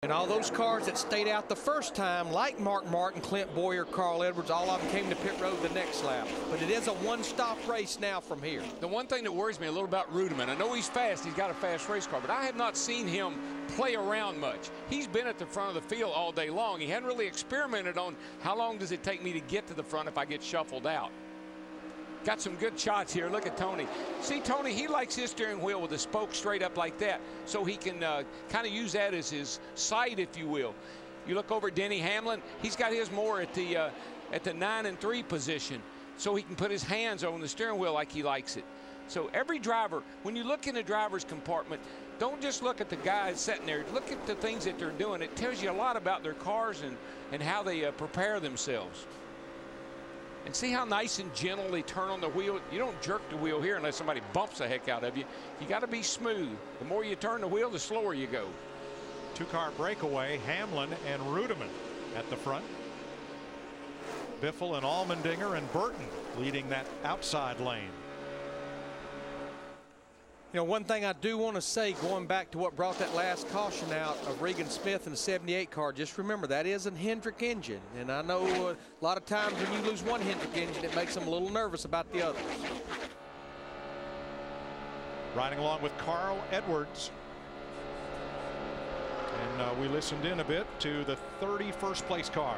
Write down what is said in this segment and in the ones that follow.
And all those cars that stayed out the first time, like Mark Martin, Clint Boyer, Carl Edwards, all of them came to pit road the next lap. But it is a one-stop race now from here. The one thing that worries me a little about Rudeman, I know he's fast, he's got a fast race car, but I have not seen him play around much. He's been at the front of the field all day long. He hadn't really experimented on how long does it take me to get to the front if I get shuffled out. Got some good shots here. Look at Tony. See, Tony, he likes his steering wheel with the spoke straight up like that, so he can kind of use that as his sight, if you will. You look over at Denny Hamlin, he's got his more at the 9 and 3 position, so he can put his hands on the steering wheel like he likes it. So every driver, when you look in the driver's compartment, don't just look at the guys sitting there. Look at the things that they're doing. It tells you a lot about their cars and how they prepare themselves. And see how nice and gentle they turn on the wheel. You don't jerk the wheel here unless somebody bumps the heck out of you. You got to be smooth. The more you turn the wheel, the slower you go. Two-car breakaway, Hamlin and Rudeman at the front. Biffle and Allmendinger and Burton leading that outside lane. You know, one thing I do want to say, going back to what brought that last caution out of Regan Smith in the 78 car, just remember that is a Hendrick engine. And I know a lot of times when you lose one Hendrick engine, it makes them a little nervous about the others. Riding along with Carl Edwards. And we listened in a bit to the 31st place car.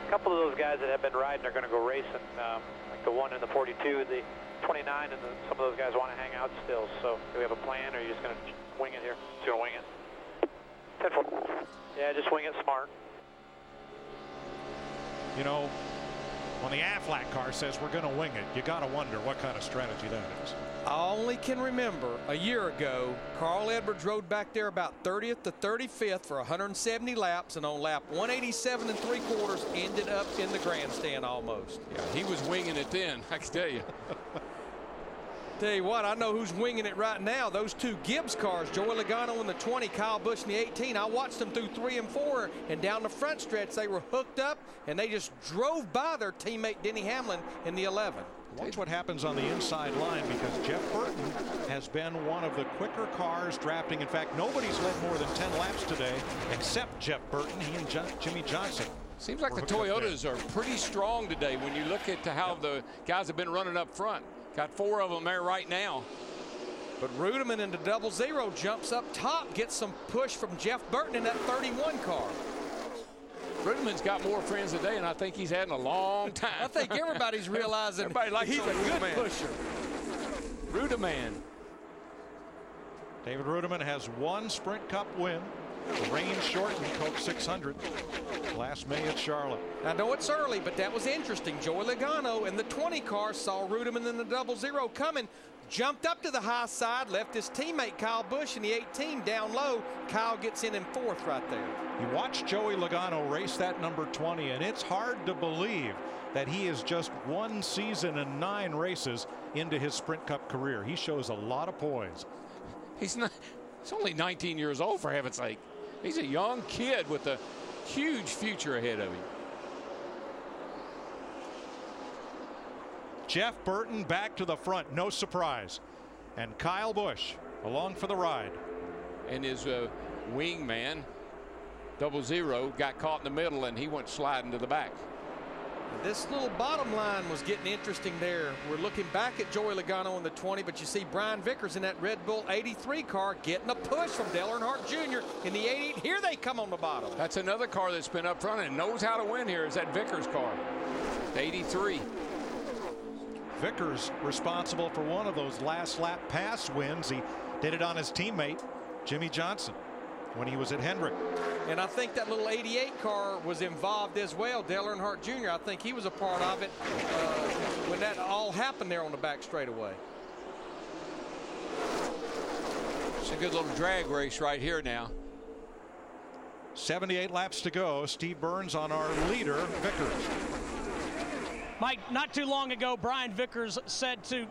A couple of those guys that have been riding are going to go racing, like the one in the 42, the 29, and some of those guys want to hang out still. So do we have a plan, or are you just going to wing it here? Just going to wing it. 10-4. Yeah, just wing it smart. You know, when the Aflac car says we're going to wing it, you got to wonder what kind of strategy that is. I only can remember a year ago, Carl Edwards rode back there about 30th to 35th for 170 laps, and on lap 187 3/4 ended up in the grandstand almost. Yeah, he was winging it then, I can tell you. Tell you what, I know who's winging it right now. Those two Gibbs cars, Joey Logano in the 20, Kyle Busch in the 18. I watched them through 3 and 4, and down the front stretch, they were hooked up, and they just drove by their teammate Denny Hamlin in the 11. Watch what happens on the inside line, because Jeff Burton has been one of the quicker cars drafting. In fact, nobody's led more than 10 laps today except Jeff Burton, he and Jimmy Johnson. Seems like the Toyotas are pretty strong today when you look at how the guys have been running up front. Got 4 of them there right now. But Rudeman in the 00 jumps up top, gets some push from Jeff Burton in that 31 car. Rudeman's got more friends today, and I think he's had in a long time. I think everybody's realizing he's a good pusher. Rudeman. David Rudeman has 1 Sprint Cup win. The rain shortened Coke 600 last May at Charlotte. I know it's early, but that was interesting. Joey Logano in the 20 car saw Rudeman in the 00 coming, jumped up to the high side, left his teammate Kyle Busch in the 18 down low. Kyle gets in 4th right there. You watch Joey Logano race that number 20, and it's hard to believe that he is just 1 season and 9 races into his Sprint Cup career. He shows a lot of poise. He's only 19 years old, for heaven's sake. He's a young kid with a huge future ahead of him. Jeff Burton back to the front, no surprise. And Kyle Busch along for the ride. And his wingman, 00, got caught in the middle, and he went sliding to the back. This little bottom line was getting interesting there. We're looking back at Joey Logano in the 20, but you see Brian Vickers in that Red Bull 83 car getting a push from Dale Earnhardt Jr. in the 88. Here they come on the bottom. That's another car that's been up front and knows how to win here, is that Vickers car, the 83. Vickers responsible for one of those last lap pass wins. He did it on his teammate Jimmy Johnson when he was at Hendrick. And I think that little 88 car was involved as well. Dale Earnhardt Jr., I think he was a part of it when that all happened there on the back straightaway. It's a good little drag race right here now. 78 laps to go. Steve Burns on our leader, Vickers. Mike, not too long ago, Brian Vickers said to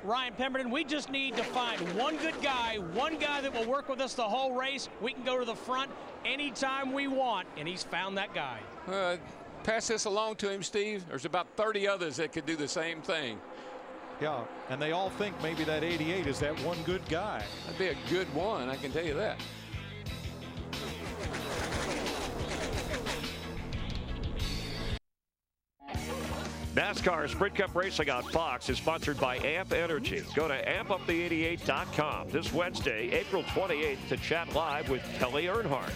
Ryan Pemberton, we just need to find one good guy, one guy that will work with us the whole race. We can go to the front anytime we want, and he's found that guy. Pass this along to him, Steve. There's about 30 others that could do the same thing. Yeah, and they all think maybe that 88 is that one good guy. That'd be a good one, I can tell you that. NASCAR Sprint Cup Racing on Fox is sponsored by AMP Energy. Go to ampupthe88.com this Wednesday, April 28th, to chat live with Kelly Earnhardt.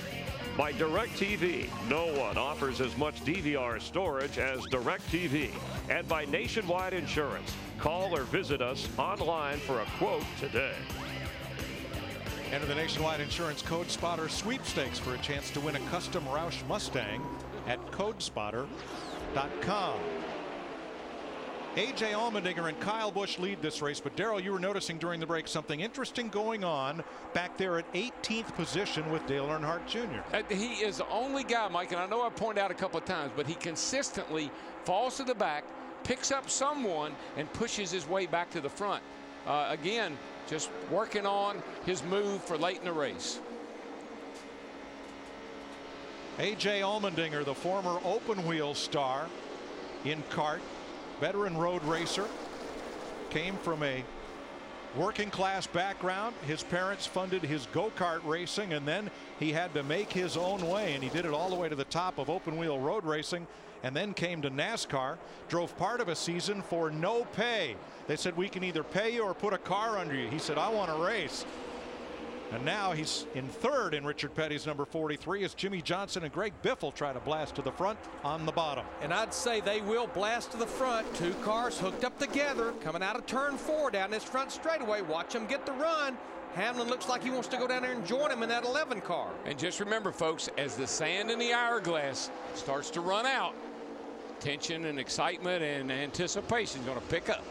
By DirecTV, no one offers as much DVR storage as DirecTV. And by Nationwide Insurance. Call or visit us online for a quote today. Enter the Nationwide Insurance Code Spotter sweepstakes for a chance to win a custom Roush Mustang at codespotter.com. A.J. Allmendinger and Kyle Busch lead this race, but Darrell, you were noticing during the break something interesting going on back there at 18th position with Dale Earnhardt Jr. He is the only guy, Mike, and I know I pointed out a couple of times, but he consistently falls to the back, picks up someone, and pushes his way back to the front. Again, just working on his move for late in the race. A.J. Allmendinger, the former open wheel star in kart, veteran road racer, came from a working class background. His parents funded his go-kart racing, and then he had to make his own way, and he did it all the way to the top of open wheel road racing, and then came to NASCAR, drove part of a season for no pay. They said, we can either pay you or put a car under you. He said, I want to race. And now he's in third in Richard Petty's number 43 as Jimmy Johnson and Greg Biffle try to blast to the front on the bottom. And I'd say they will blast to the front. Two cars hooked up together coming out of turn 4 down this front straightaway. Watch them get the run. Hamlin looks like he wants to go down there and join him in that 11 car. And just remember, folks, as the sand in the hourglass starts to run out, tension and excitement and anticipation is going to pick up.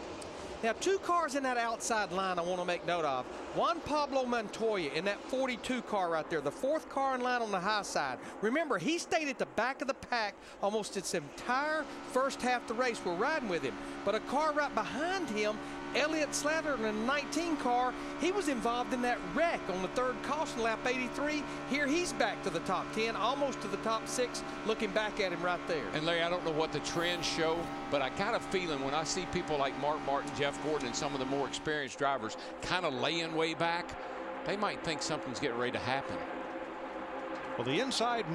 Now, two cars in that outside line I want to make note of. Juan Pablo Montoya in that 42 car right there, the 4th car in line on the high side. Remember, he stayed at the back of the pack almost its entire first half of the race. We're riding with him. But a car right behind him, Elliott Slater in the 19 car, he was involved in that wreck on the 3rd caution lap 83. Here he's back to the top 10, almost to the top 6, looking back at him right there. And Larry, I don't know what the trends show, but I got a feeling when I see people like Mark Martin, Jeff Gordon, and some of the more experienced drivers kind of laying way back, they might think something's getting ready to happen. Well, the inside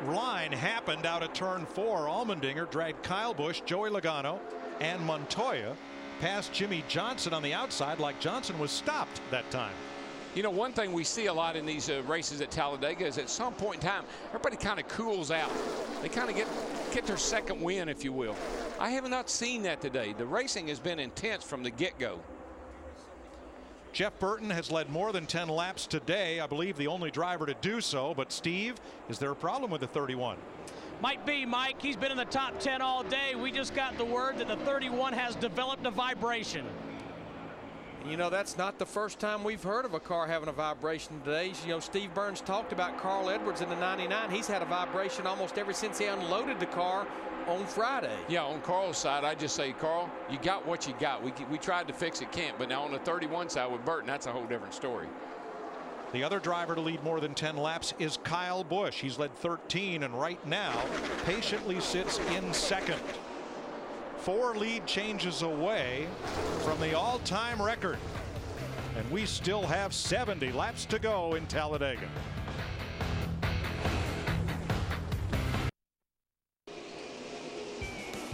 line happened out of turn 4. Allmendinger dragged Kyle Busch, Joey Logano, and Montoya past Jimmy Johnson on the outside, like Johnson was stopped that time. You know, one thing we see a lot in these races at Talladega is at some point in time, everybody kind of cools out. They kind of get their second win, if you will. I have not seen that today. The racing has been intense from the get-go. Jeff Burton has led more than 10 laps today. I believe the only driver to do so. But Steve, is there a problem with the 31? Might be, Mike. He's been in the top 10 all day. We just got the word that the 31 has developed a vibration. You know, that's not the first time we've heard of a car having a vibration today. You know, Steve Burns talked about Carl Edwards in the 99. He's had a vibration almost ever since he unloaded the car on Friday. Yeah, on Carl's side, I just say, Carl, you got what you got. We tried to fix it, can't. But now on the 31 side with Burton, that's a whole different story. The other driver to lead more than 10 laps is Kyle Busch. He's led 13 and right now patiently sits in second. 4 lead changes away from the all-time record. And we still have 70 laps to go in Talladega.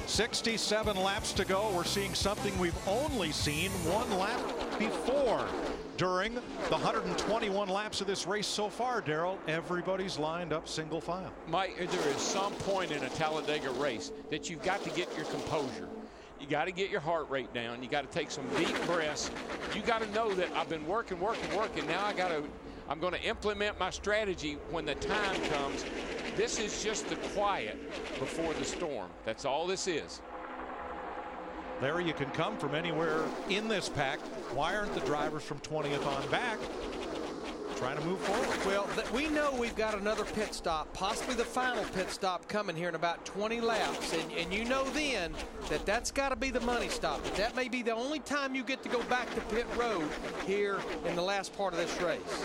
"67 laps to go." We're seeing something we've only seen 1 lap before. During the 121 laps of this race so far, Darrell, everybody's lined up single file. Mike, there is some point in a Talladega race that you've got to get your composure. You got to get your heart rate down. You got to take some deep breaths. You got to know that I've been working. Now I'm going to implement my strategy when the time comes. This is just the quiet before the storm. That's all this is. Larry, you can come from anywhere in this pack. Why aren't the drivers from 20th on back trying to move forward? Well, we know we've got another pit stop, possibly the final pit stop coming here in about 20 laps. And you know then that that's got to be the money stop. That may be the only time you get to go back to pit road here in the last part of this race.